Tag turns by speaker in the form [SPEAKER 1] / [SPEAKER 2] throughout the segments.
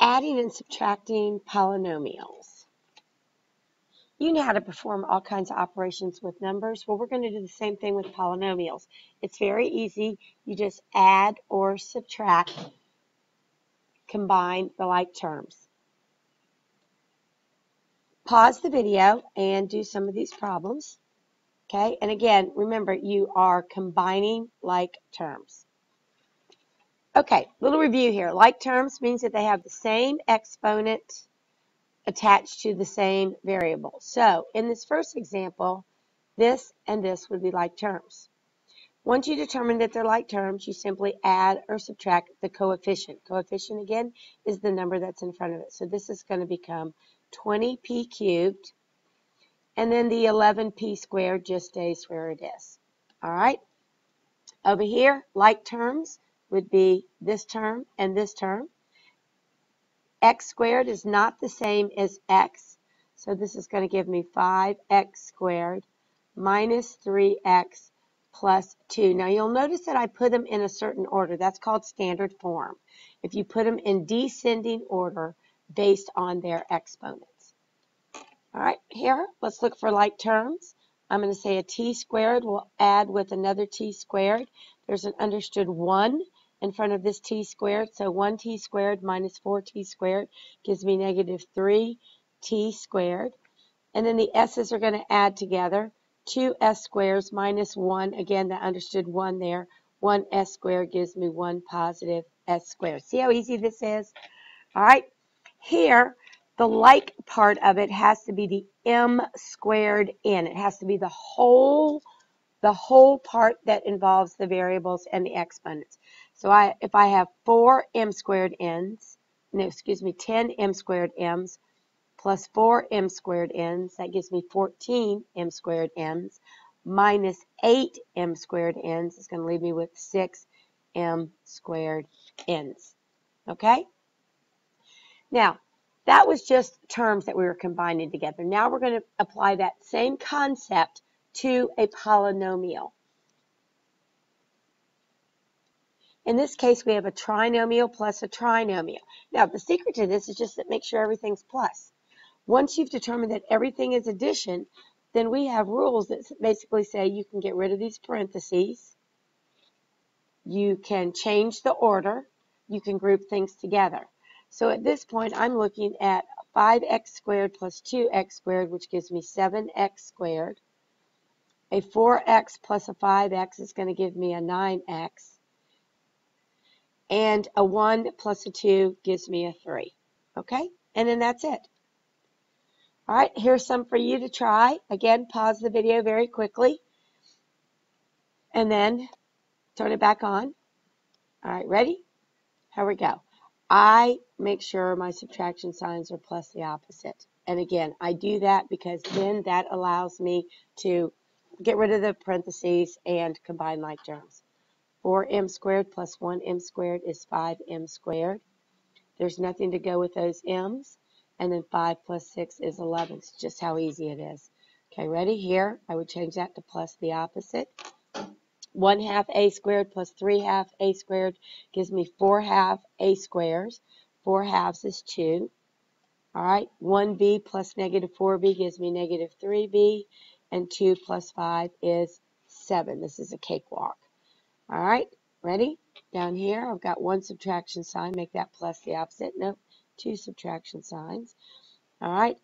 [SPEAKER 1] Adding and subtracting polynomials. You know how to perform all kinds of operations with numbers. Well, we're going to do the same thing with polynomials. It's very easy. You just add or subtract, combine the like terms. Pause the video and do some of these problems. Okay, and again, remember, you are combining like terms. Okay, little review here. Like terms means that they have the same exponent attached to the same variable. So in this first example, this and this would be like terms. Once you determine that they're like terms, you simply add or subtract the coefficient. Coefficient, again, is the number that's in front of it. So this is going to become 20p cubed, and then the 11p squared just stays where it is. All right? Over here, like terms would be this term and this term. X squared is not the same as x, so this is going to give me 5x squared minus 3x plus 2. Now you'll notice that I put them in a certain order. That's called standard form. If you put them in descending order based on their exponents. All right, here, let's look for like terms. I'm going to say a t squared will add with another t squared. There's an understood 1 in front of this t squared, so 1t squared minus 4t squared gives me negative 3t squared. And then the s's are going to add together. 2s squares minus 1, again, that understood 1 there. 1s squared gives me 1 positive s squared. See how easy this is? All right, here, the like part of it has to be the m squared n. It has to be the whole part that involves the variables and the exponents. So if I have 10 m squared m's plus 4 m squared n's, that gives me 14 m squared m's, minus 8 m squared n's is going to leave me with 6 m squared n's. Okay? Now, that was just terms that we were combining together. Now we're going to apply that same concept to a polynomial. In this case, we have a trinomial plus a trinomial. Now, the secret to this is just to make sure everything's plus. Once you've determined that everything is addition, then we have rules that basically say you can get rid of these parentheses, you can change the order, you can group things together. So at this point, I'm looking at 5x squared plus 2x squared, which gives me 7x squared. A 4x plus a 5x is going to give me a 9x. And a 1 plus a 2 gives me a 3. Okay? And then that's it. All right, here's some for you to try. Again, pause the video very quickly. And then turn it back on. All right, ready? Here we go. I make sure my subtraction signs are plus the opposite. And again, I do that because then that allows me to get rid of the parentheses and combine like terms. 4m squared plus 1m squared is 5m squared. There's nothing to go with those m's. And then 5 plus 6 is 11. It's just how easy it is. Okay, ready? Here, I would change that to plus the opposite. 1/2 a squared plus 3/2 a squared gives me 4/2 a squares. 4/2 is 2. All right, 1b plus negative 4b gives me negative 3b. And 2 plus 5 is 7. This is a cakewalk. All right, ready? Down here, I've got one subtraction sign. Make that plus the opposite. Nope, 2 subtraction signs. All right,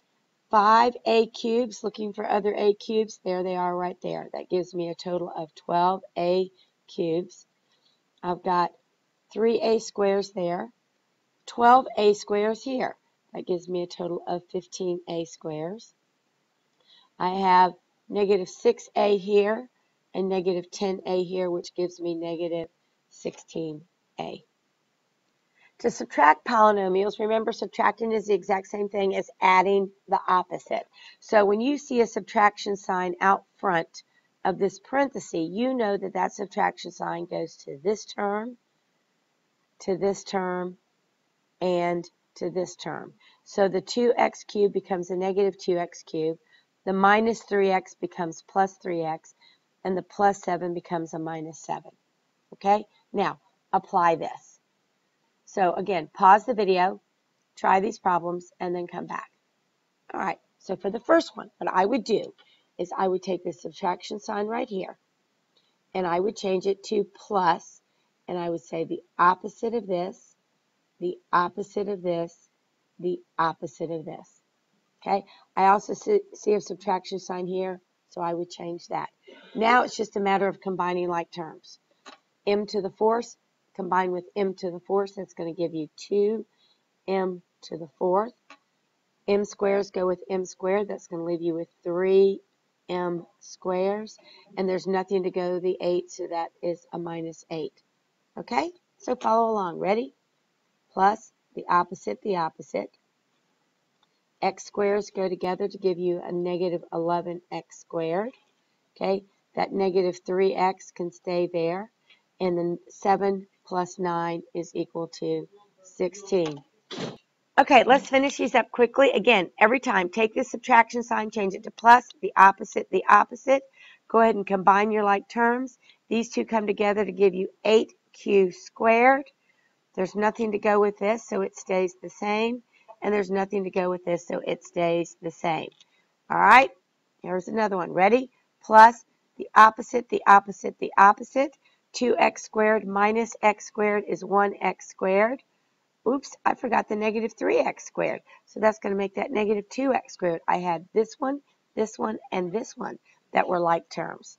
[SPEAKER 1] 5a cubes, looking for other a cubes. There they are right there. That gives me a total of 12a cubes. I've got 3a squares there, 12a squares here. That gives me a total of 15a squares. I have negative 6a here and negative 10a here, which gives me negative 16a. To subtract polynomials, remember subtracting is the exact same thing as adding the opposite. So when you see a subtraction sign out front of this parenthesis, you know that that subtraction sign goes to this term, and to this term. So the 2x cubed becomes a negative 2x cubed, the minus 3x becomes plus 3x, and the plus 7 becomes a minus 7. Okay? Now, apply this. So again, pause the video, try these problems, and then come back. All right, so for the first one, what I would do is I would take the subtraction sign right here, and I would change it to plus, and I would say the opposite of this, the opposite of this, the opposite of this. Okay, I also see a subtraction sign here, so I would change that. Now it's just a matter of combining like terms. M to the fourth combined with m to the fourth, that's going to give you 2m to the fourth. M squares go with m squared, that's going to leave you with 3m squares. And there's nothing to go to the 8, so that is a minus 8. Okay, so follow along. Ready? Plus the opposite, x squares go together to give you a negative 11x squared. Okay, that negative 3x can stay there, and then 7 plus 9 is equal to 16. Okay, let's finish these up quickly. Again, every time, take the subtraction sign, change it to plus, the opposite, the opposite. Go ahead and combine your like terms. These two come together to give you 8q squared. There's nothing to go with this, so it stays the same. And there's nothing to go with this, so it stays the same. All right, here's another one. Ready? Plus the opposite, the opposite, the opposite. 2x squared minus x squared is 1x squared. Oops, I forgot the negative 3x squared. So that's going to make that negative 2x squared. I had this one, and this one that were like terms.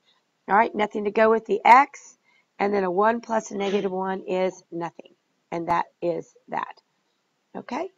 [SPEAKER 1] All right, nothing to go with the x. And then a 1 plus a negative 1 is nothing. And that is that. Okay?